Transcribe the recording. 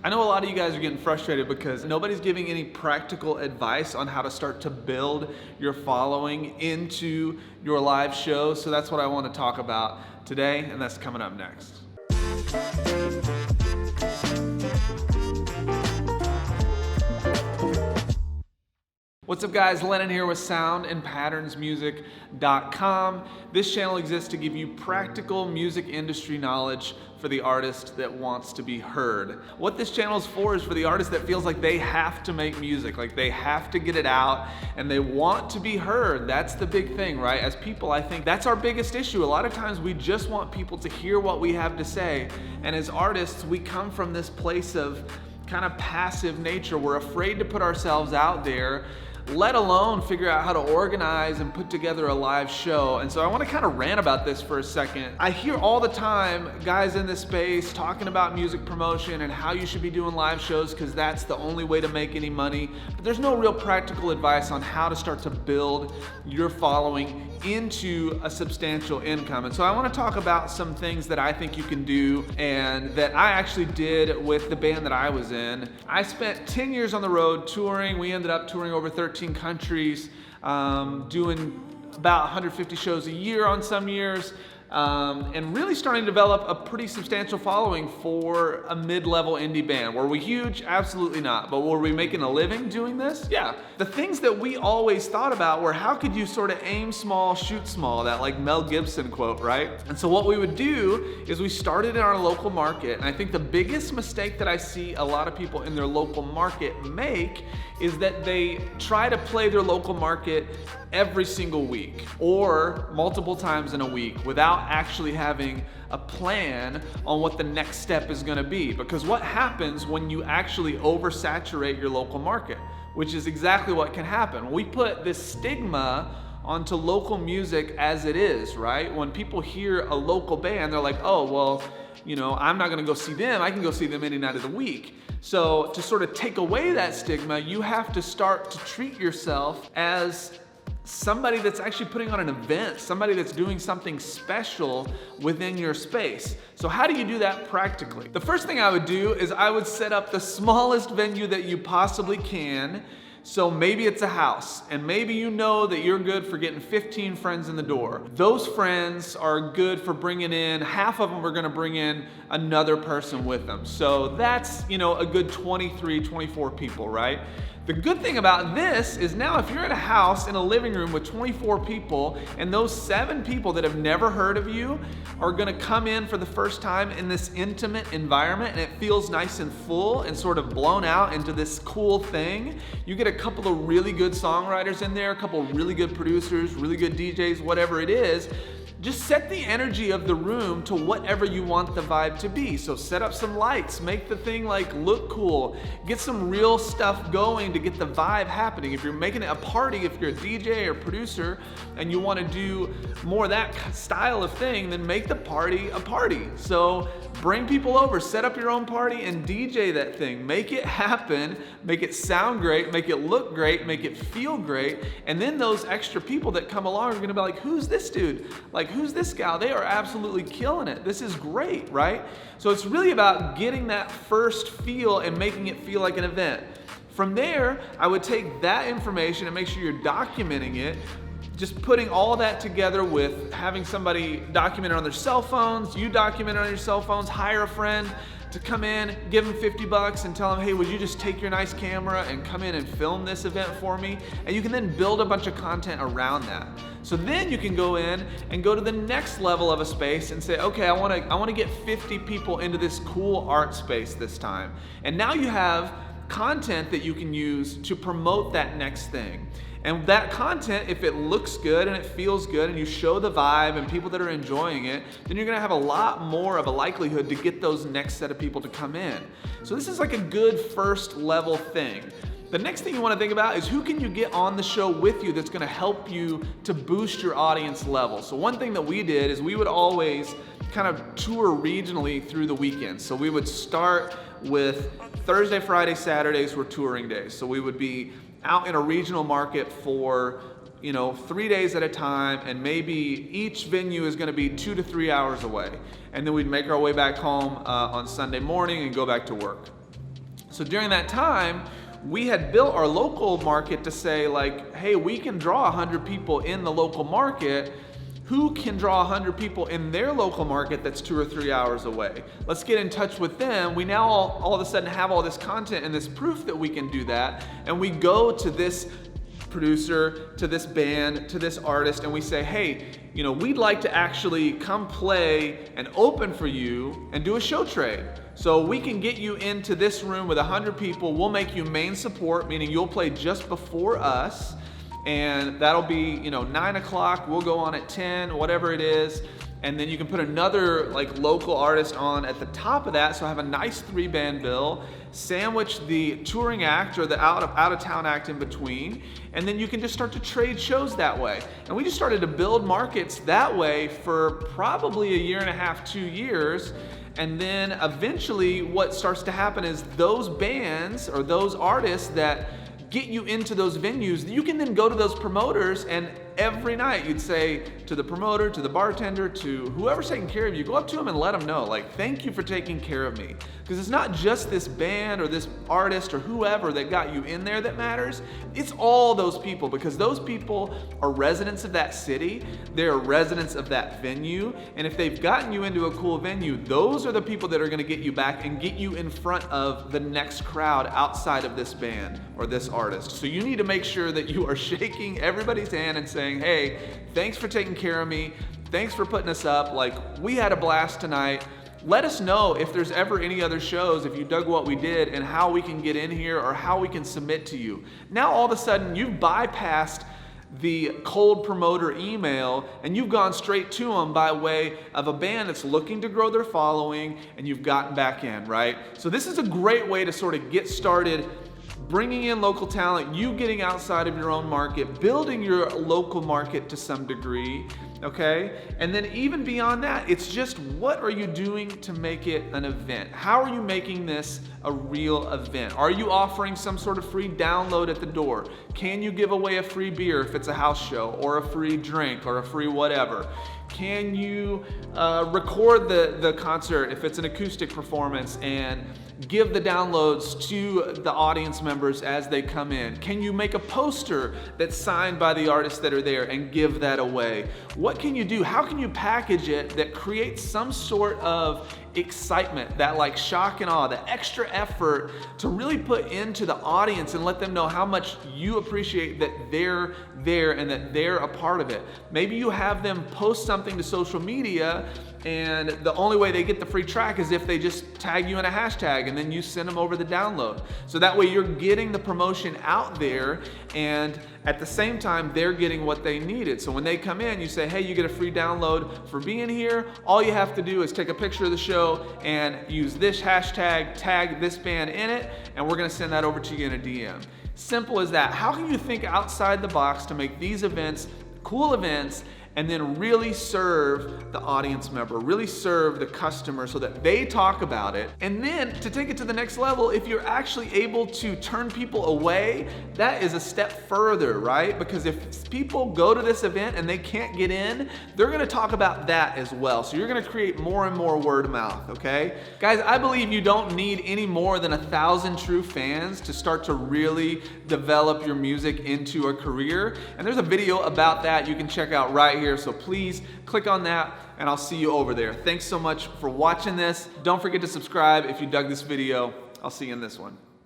I know a lot of you guys are getting frustrated because nobody's giving any practical advice on how to start to build your following into your live show. So that's what I want to talk about today, and that's coming up next. What's up guys, Lennon here with soundandpatternsmusic.com. This channel exists to give you practical music industry knowledge for the artist that wants to be heard. What this channel is for is for the artist that feels like they have to make music, like they have to get it out and they want to be heard. That's the big thing, right? As people, I think that's our biggest issue. A lot of times we just want people to hear what we have to say, and as artists, we come from this place of kind of passive nature. We're afraid to put ourselves out there, let alone figure out how to organize and put together a live show. And so I want to kind of rant about this for a second. I hear all the time guys in this space talking about music promotion and how you should be doing live shows because that's the only way to make any money. But there's no real practical advice on how to start to build your following into a substantial income. And so I want to talk about some things that I think you can do and that I actually did with the band that I was in. I spent 10 years on the road touring. We ended up touring over 13 countries, doing about 150 shows a year on some years, and really starting to develop a pretty substantial following for a mid-level indie band. Were we huge? Absolutely not. But were we making a living doing this? Yeah. The things that we always thought about were how could you sort of aim small, shoot small, that like Mel Gibson quote, right? And so what we would do is we started in our local market, and I think the biggest mistake that I see a lot of people in their local market make is that they try to play their local market every single week or multiple times in a week without actually having a plan on what the next step is going to be. Because what happens when you actually oversaturate your local market, which is exactly what can happen. We put this stigma onto local music as it is, right? When people hear a local band, they're like, oh, well, you know, I'm not going to go see them. I can go see them any night of the week. So to sort of take away that stigma, you have to start to treat yourself as somebody that's actually putting on an event, somebody that's doing something special within your space. So how do you do that practically? The first thing I would do is I would set up the smallest venue that you possibly can. So maybe it's a house, and maybe you know that you're good for getting 15 friends in the door. Those friends are good for bringing in, half of them are gonna bring in another person with them. So that's, you know, a good 23, 24 people, right? The good thing about this is now if you're at a house in a living room with 24 people and those 7 people that have never heard of you are gonna come in for the first time in this intimate environment and it feels nice and full and sort of blown out into this cool thing, you get a couple of really good songwriters in there, a couple of really good producers, really good DJs, whatever it is. Just set the energy of the room to whatever you want the vibe to be. So set up some lights, make the thing like look cool, get some real stuff going to get the vibe happening. If you're making it a party, if you're a DJ or producer and you want to do more of that style of thing, then make the party a party. So bring people over, set up your own party and DJ that thing. Make it happen, make it sound great, make it look great, make it feel great. And then those extra people that come along are gonna be like, who's this dude? Like, who's this gal? They are absolutely killing it. This is great, right? So it's really about getting that first feel and making it feel like an event. From there, I would take that information and make sure you're documenting it, just putting all that together with having somebody document it on their cell phones, you document it on your cell phones, hire a friend to come in, give them $50 and tell them, hey, would you just take your nice camera and come in and film this event for me? And you can then build a bunch of content around that. So then you can go in and go to the next level of a space and say, okay, I want to get 50 people into this cool art space this time. And now you have content that you can use to promote that next thing. And that content, if it looks good and it feels good and you show the vibe and people that are enjoying it, then you're gonna have a lot more of a likelihood to get those next set of people to come in. So this is like a good first level thing. The next thing you want to think about is who can you get on the show with you that's going to help you to boost your audience level. So one thing that we did is we would always kind of tour regionally through the weekends. So we would start with Thursday, Friday, Saturdays were touring days. So we would be out in a regional market for 3 days at a time, and maybe each venue is going to be 2 to 3 hours away. And then we'd make our way back home on Sunday morning and go back to work. So during that time, we had built our local market to say like, hey, we can draw 100 people in the local market. Who can draw 100 people in their local market that's 2 or 3 hours away? Let's get in touch with them. We now all of a sudden have all this content and this proof that we can do that. And we go to this producer, to this band, to this artist, and we say, hey, we'd like to actually come play and open for you and do a show trade. So we can get you into this room with 100 people. We'll make you main support, meaning you'll play just before us. And that'll be, 9 o'clock. We'll go on at 10, whatever it is. And then you can put another local artist on at the top of that. So have a nice 3-band bill, sandwich the touring act or the out of town act in between. And then you can just start to trade shows that way. And we just started to build markets that way for probably 1.5 years, 2 years. And then eventually what starts to happen is those bands or those artists that get you into those venues, you can then go to those promoters, and every night you'd say to the promoter, to the bartender, to whoever's taking care of you, go up to them and let them know, thank you for taking care of me. Because it's not just this band or this artist or whoever that got you in there that matters. It's all those people, because those people are residents of that city. They're residents of that venue. And if they've gotten you into a cool venue, those are the people that are going to get you back and get you in front of the next crowd outside of this band or this artist. So you need to make sure that you are shaking everybody's hand and saying, hey, thanks for taking care of me. Thanks for putting us up. We had a blast tonight. Let us know if there's ever any other shows, if you dug what we did, and how we can get in here or how we can submit to you. Now all of a sudden you've bypassed the cold promoter email and you've gone straight to them by way of a band that's looking to grow their following, and you've gotten back in, right? So this is a great way to sort of get started bringing in local talent, you getting outside of your own market, building your local market to some degree, okay? And then even beyond that, it's just what are you doing to make it an event? How are you making this a real event? Are you offering some sort of free download at the door? Can you give away a free beer if it's a house show, or a free drink, or a free whatever? Can you record the concert if it's an acoustic performance and give the downloads to the audience members as they come in? Can you make a poster that's signed by the artists that are there and give that away? What can you do? How can you package it that creates some sort of excitement, that shock and awe, the extra effort to really put into the audience and let them know how much you appreciate that they're there and that they're a part of it? Maybe you have them post something to social media, and the only way they get the free track is if they just tag you in a hashtag and then you send them over the download. So that way you're getting the promotion out there, and at the same time they're getting what they needed. So when they come in, you say, hey, you get a free download for being here. All you have to do is take a picture of the show and use this hashtag, tag this band in it, and we're gonna send that over to you in a DM. Simple as that. How can you think outside the box to make these events cool events, and then really serve the audience member, really serve the customer so that they talk about it? And then to take it to the next level, if you're actually able to turn people away, that is a step further, right? Because if people go to this event and they can't get in, they're gonna talk about that as well. So you're gonna create more and more word of mouth, okay? Guys, I believe you don't need any more than 1,000 true fans to start to really develop your music into a career. And there's a video about that you can check out right here. So please click on that and I'll see you over there. Thanks so much for watching this. Don't forget to subscribe if you dug this video. I'll see you in this one.